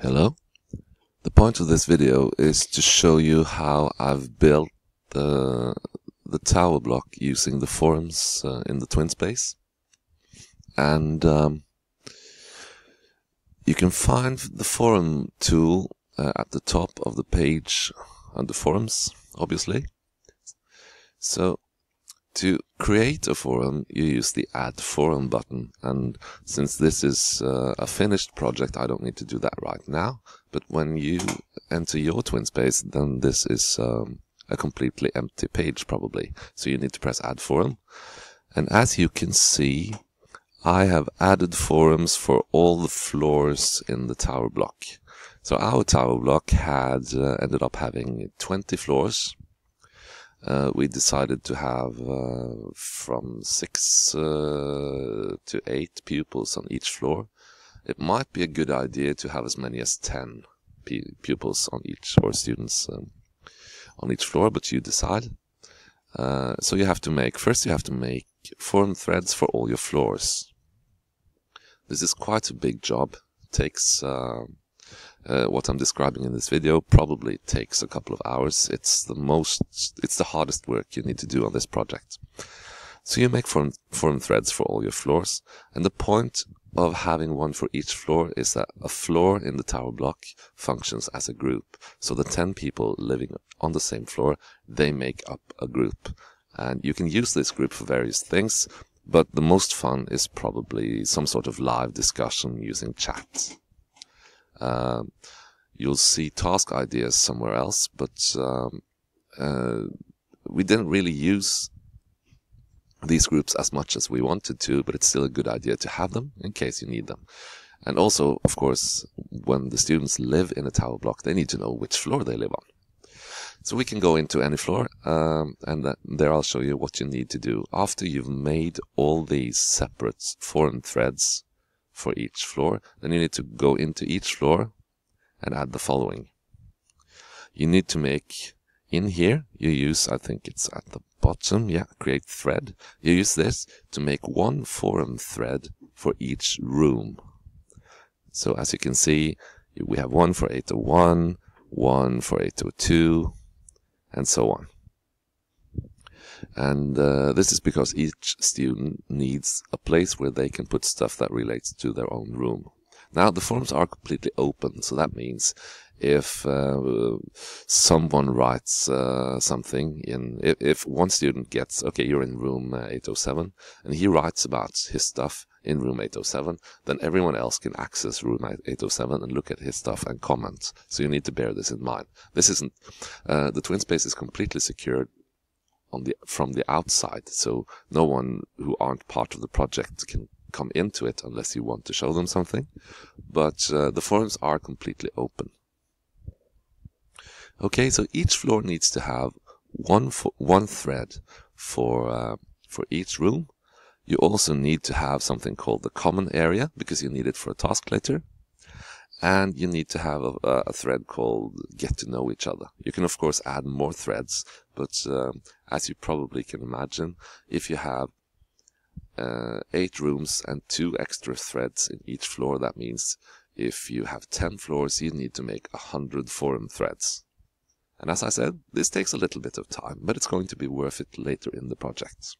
Hello. The point of this video is to show you how I've built the tower block using the forums in the TwinSpace. And you can find the forum tool at the top of the page under forums, obviously. So to create a forum, you use the Add Forum button, and since this is a finished project, I don't need to do that right now. But when you enter your TwinSpace, then this is a completely empty page probably. So you need to press Add Forum. And as you can see, I have added forums for all the floors in the tower block. So our tower block had ended up having 20 floors. We decided to have from 6 to 8 pupils on each floor. It might be a good idea to have as many as 10 pupils on each, or students on each floor, but you decide. So you have to make, first you have to make forum threads for all your floors. This is quite a big job. It takes what I'm describing in this video probably takes a couple of hours. It's the hardest work you need to do on this project. So you make forum threads for all your floors, and the point of having one for each floor is that a floor in the tower block functions as a group. So the 10 people living on the same floor, they make up a group. And you can use this group for various things, but the most fun is probably some sort of live discussion using chat. You'll see task ideas somewhere else, but we didn't really use these groups as much as we wanted to, but it's still a good idea to have them in case you need them. And also, of course, when the students live in a tower block, they need to know which floor they live on. So we can go into any floor, and there I'll show you what you need to do. After you've made all these separate forum threads for each floor, then you need to go into each floor and add the following. You need to make, in here, you use, I think it's at the bottom, yeah, create thread. You use this to make one forum thread for each room. So as you can see, we have one for 801, one for 802, and so on. And this is because each student needs a place where they can put stuff that relates to their own room. Now, the forums are completely open, so that means if someone writes something if one student gets, okay, you're in room 807, and he writes about his stuff in room 807, then everyone else can access room 807 and look at his stuff and comment. So you need to bear this in mind. This isn't, the TwinSpace is completely secured from the outside, so no one who aren't part of the project can come into it unless you want to show them something. But the forums are completely open. Okay, so each floor needs to have one thread for each room. You also need to have something called the common area, because you need it for a task later. And you need to have a thread called Get to Know Each Other. You can, of course, add more threads, but as you probably can imagine, if you have 8 rooms and 2 extra threads in each floor, that means if you have 10 floors, you need to make 100 forum threads. And as I said, this takes a little bit of time, but it's going to be worth it later in the project.